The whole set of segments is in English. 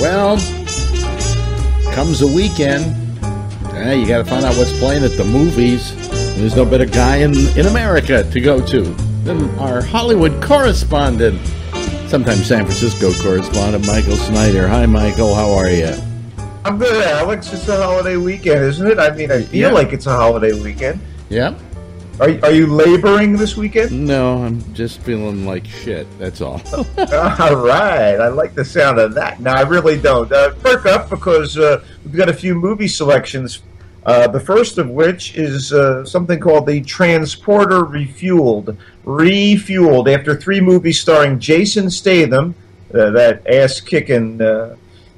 Well, comes a weekend. You got to find out what's playing at the movies. There's no better guy in America to go to than our Hollywood correspondent, sometimes San Francisco correspondent, Michael Snyder. Hi, Michael. How are you? I'm good, Alex. It's a holiday weekend, isn't it? I mean, I feel like it's a holiday weekend. Yeah. Are you laboring this weekend? No, I'm just feeling like shit. That's all. All right. I like the sound of that. No, I really don't. Perk up because we've got a few movie selections. The first of which is something called The Transporter Refueled. Refueled after 3 movies starring Jason Statham, that ass-kicking,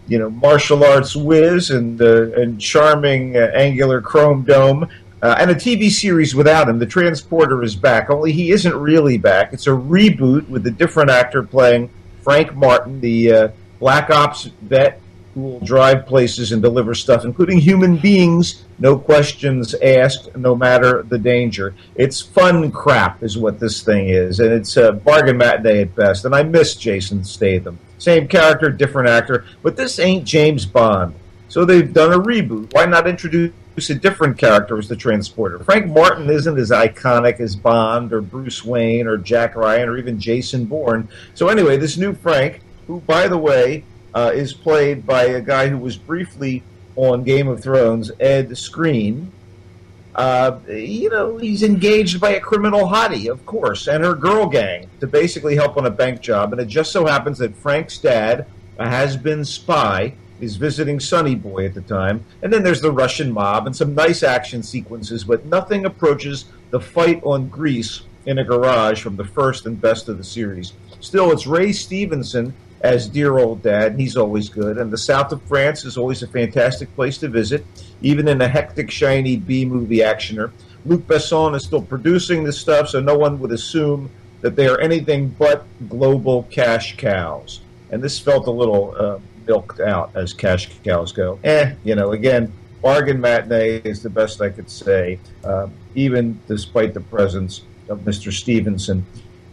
martial arts whiz and charming angular chrome dome. And a TV series without him. The Transporter is back, only he isn't really back. It's a reboot with a different actor playing Frank Martin, the Black Ops vet who will drive places and deliver stuff, including human beings, no questions asked, no matter the danger. It's fun crap is what this thing is, and it's a bargain matinee at best. And I miss Jason Statham. Same character, different actor, but this ain't James Bond. So they've done a reboot. Why not introduce a different character as the Transporter? Frank Martin isn't as iconic as Bond or Bruce Wayne or Jack Ryan or even Jason Bourne. So anyway, this new Frank, who, by the way, is played by a guy who was briefly on Game of Thrones, Ed Skrein. He's engaged by a criminal hottie, of course, and her girl gang to basically help on a bank job. And it just so happens that Frank's dad, a has-been spy, is visiting Sonny Boy at the time. And then there's the Russian mob and some nice action sequences, but nothing approaches the fight on Greece in a garage from the first and best of the series. Still, it's Ray Stevenson as dear old dad, and he's always good. And the south of France is always a fantastic place to visit, even in a hectic, shiny B-movie actioner. Luc Besson is still producing this stuff, so no one would assume that they are anything but global cash cows. And this felt a little milked out as cash cows go. Again, bargain matinee is the best I could say, even despite the presence of Mr. Stevenson.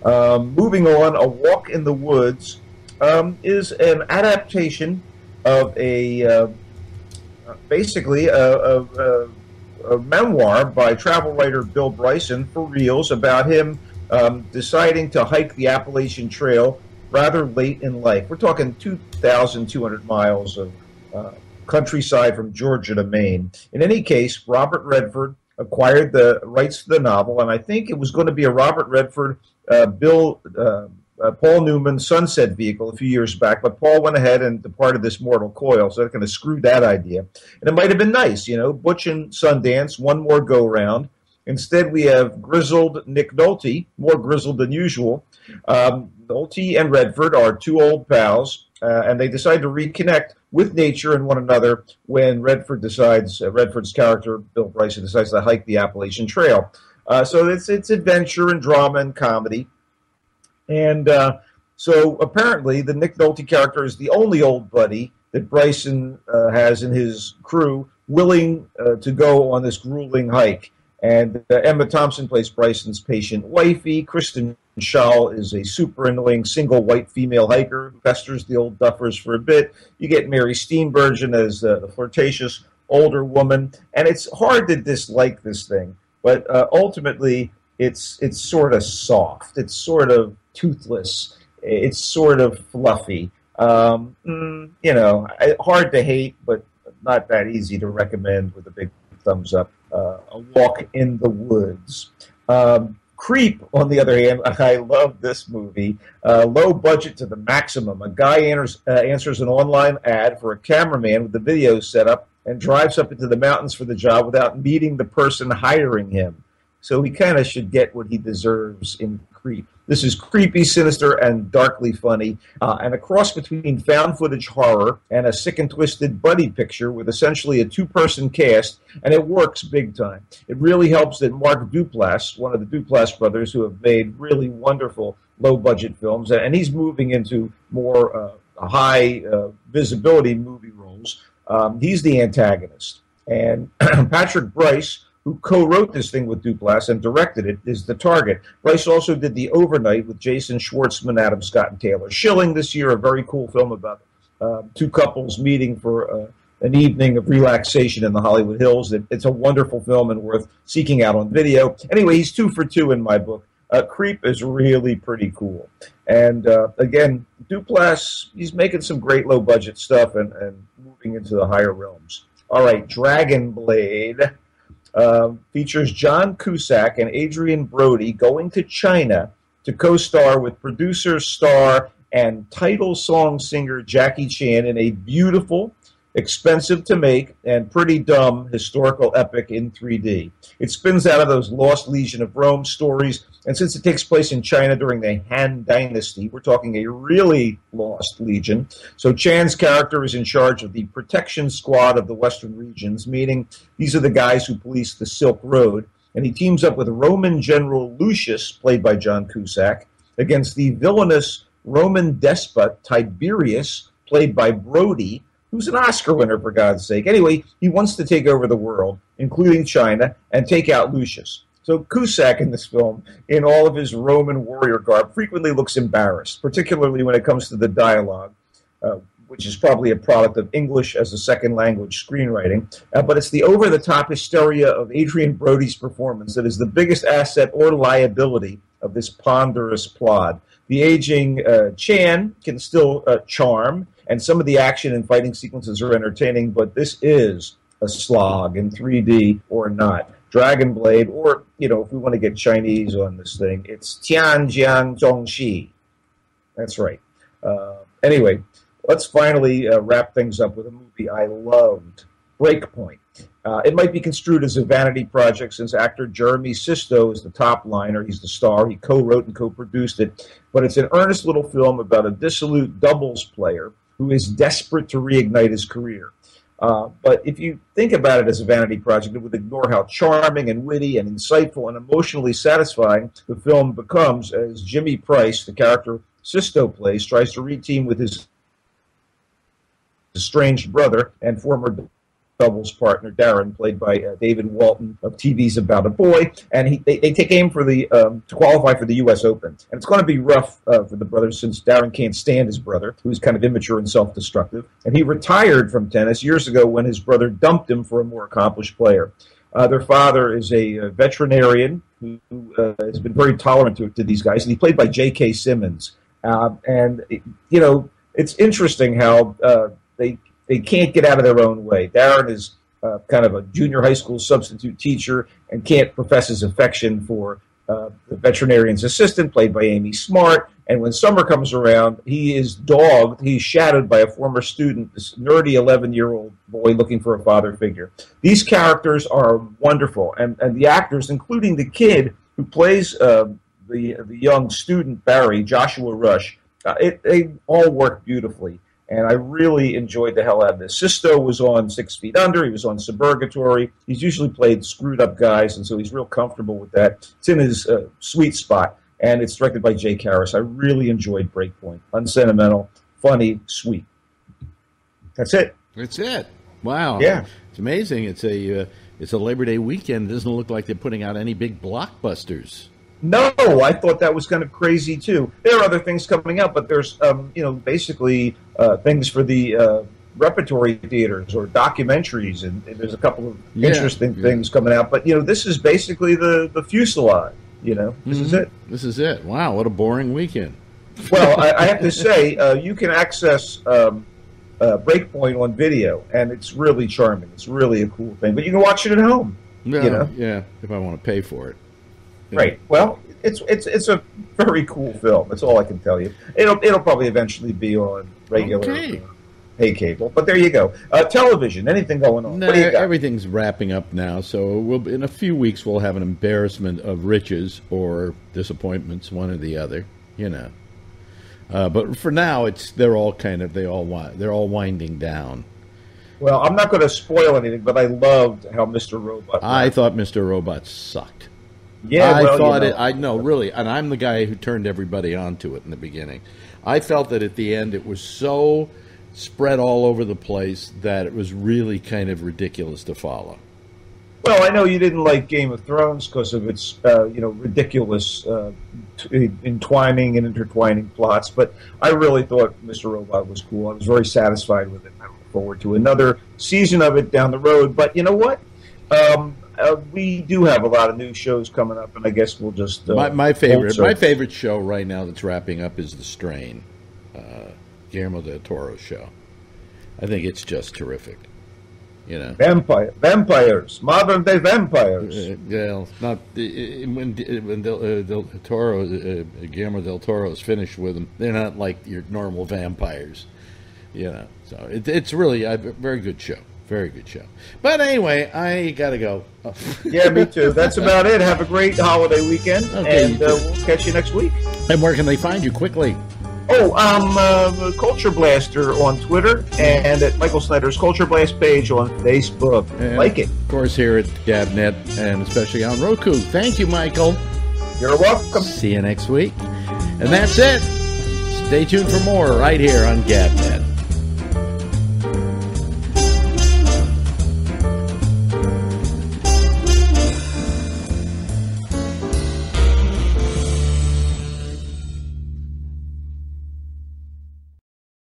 Moving on, A Walk in the Woods is an adaptation of basically a memoir by travel writer Bill Bryson, for reals, about him deciding to hike the Appalachian Trail rather late in life. We're talking 2,200 miles of countryside from Georgia to Maine. In any case, Robert Redford acquired the rights to the novel, and I think it was going to be a Robert Redford, Paul Newman Sunset vehicle a few years back, but Paul went ahead and departed this mortal coil, so that kind of screwed that idea. And it might have been nice, Butch and Sundance, one more go-round. Instead, we have grizzled Nick Nolte, more grizzled than usual. Nolte and Redford are 2 old pals, and they decide to reconnect with nature and one another when Redford's character, Bill Bryson, decides to hike the Appalachian Trail. So it's adventure and drama and comedy. And so apparently the Nick Nolte character is the only old buddy that Bryson has in his crew willing to go on this grueling hike. And Emma Thompson plays Bryson's patient wifey. Kristen Schaal is a super annoying single white female hiker who pesters the old duffers for a bit. You get Mary Steenburgen as the flirtatious older woman. And it's hard to dislike this thing, but ultimately it's sort of soft. It's sort of toothless. It's sort of fluffy. Hard to hate, but not that easy to recommend with a big thumbs up. A Walk in the Woods. Creep, on the other hand, I love this movie. Low budget to the maximum. A guy answers an online ad for a cameraman with the video set up and drives up into the mountains for the job without meeting the person hiring him. So he kind of should get what he deserves in Creep. This is creepy, sinister, and darkly funny, and a cross between found footage horror and a sick and twisted buddy picture with essentially a 2-person cast, and it works big time. It really helps that Mark Duplass, one of the Duplass brothers who have made really wonderful low-budget films, and he's moving into more high visibility movie roles. He's the antagonist. And Patrick Bryce, who co-wrote this thing with Duplass and directed it, is the target. Bryce also did The Overnight with Jason Schwartzman, Adam Scott, and Taylor Schilling this year, a very cool film about two couples meeting for an evening of relaxation in the Hollywood Hills. It's a wonderful film and worth seeking out on video. Anyway, he's 2 for 2 in my book. Creep is really pretty cool. And again, Duplass, he's making some great low-budget stuff and moving into the higher realms. All right, Dragon Blade features John Cusack and Adrian Brody going to China to co-star with producer, star, and title song singer Jackie Chan in a beautiful, expensive to make, and pretty dumb historical epic in 3D. It spins out of those Lost Legion of Rome stories, and since it takes place in China during the Han Dynasty, we're talking a really lost legion. So Chan's character is in charge of the protection squad of the Western regions, meaning these are the guys who police the Silk Road, and he teams up with Roman General Lucius, played by John Cusack, against the villainous Roman despot Tiberius, played by Brody, who's an Oscar winner, for God's sake. Anyway, he wants to take over the world, including China, and take out Lucius. So Cusack in this film, in all of his Roman warrior garb, frequently looks embarrassed, particularly when it comes to the dialogue, which is probably a product of English as a second language screenwriting. But it's the over-the-top hysteria of Adrian Brody's performance that is the biggest asset or liability of this ponderous plot. The aging Chan can still charm, and some of the action and fighting sequences are entertaining, but this is a slog in 3D or not. Dragon Blade, or, you know, if we want to get Chinese on this thing, it's Tianjiang Zhongxi. That's right. Anyway, let's finally wrap things up with a movie I loved, Breakpoint. It might be construed as a vanity project since actor Jeremy Sisto is the top liner. He's the star. He co-wrote and co-produced it. But it's an earnest little film about a dissolute doubles player who is desperate to reignite his career. But if you think about it as a vanity project, it would ignore how charming and witty and insightful and emotionally satisfying the film becomes as Jimmy Price, the character Sisto plays, tries to reteam with his estranged brother and former doubles partner Darren, played by David Walton of TV's About a Boy, and they take aim for the to qualify for the U.S. Open, and it's going to be rough for the brothers since Darren can't stand his brother, who's kind of immature and self-destructive, and he retired from tennis years ago when his brother dumped him for a more accomplished player. Their father is a veterinarian who has been very tolerant to these guys, and he's played by J.K. Simmons. And you know, it's interesting how they can't get out of their own way. Darren is kind of a junior high school substitute teacher and can't profess his affection for the veterinarian's assistant, played by Amy Smart. And when summer comes around, he is dogged. He's shadowed by a former student, this nerdy 11-year-old boy looking for a father figure. These characters are wonderful, and the actors, including the kid who plays the young student Barry, Joshua Rush, they all work beautifully. And I really enjoyed the hell out of this. Sisto was on 6 Feet Under. He was on Suburgatory. He's usually played screwed-up guys, and so he's real comfortable with that. It's in his sweet spot, and it's directed by Jake Harris. I really enjoyed Breakpoint. Unsentimental, funny, sweet. That's it. That's it. Wow. Yeah. It's amazing. It's a Labor Day weekend. It doesn't look like they're putting out any big blockbusters. No, I thought that was kind of crazy too. There are other things coming out, but there's, basically things for the repertory theaters or documentaries, and there's a couple of interesting things coming out. But this is basically the fuselage. This is it. This is it. Wow, what a boring weekend. Well, I have to say, you can access Breakpoint on video, and it's really charming. It's really a cool thing. But you can watch it at home. Yeah, if I want to pay for it. Right. Well, it's a very cool film. That's all I can tell you. It'll probably eventually be on regular pay cable. But there you go. Television. Anything going on? No, what do you got? Everything's wrapping up now. So in a few weeks we'll have an embarrassment of riches or disappointments, one or the other. But for now, they're all winding down. Well, I'm not going to spoil anything, but I loved how Mr. Robot. I thought Mr. Robot sucked. Yeah, I thought it. I know, really, and I'm the guy who turned everybody onto it in the beginning. I felt that at the end it was so spread all over the place that it was really kind of ridiculous to follow. Well, I know you didn't like Game of Thrones because of its, ridiculous entwining and intertwining plots, but I really thought Mr. Robot was cool. I was very satisfied with it. I look forward to another season of it down the road. But you know what? We do have a lot of new shows coming up, and I guess we'll just my favorite show right now that's wrapping up is The Strain, Guillermo del Toro's show. I think it's just terrific. You know, vampires, modern day vampires. Not when Guillermo del Toro is finished with them, they're not like your normal vampires. You know, so it's really a very good show. Very good show. But anyway, I gotta go. Yeah, me too. That's about it. Have a great holiday weekend, and we'll catch you next week. And where can they find you quickly? Oh, I'm Culture Blaster on Twitter and at Michael Snyder's Culture Blast page on Facebook. And like it. Of course, here at GabNet and especially on Roku. Thank you, Michael. You're welcome. See you next week. And that's it. Stay tuned for more right here on GabNet.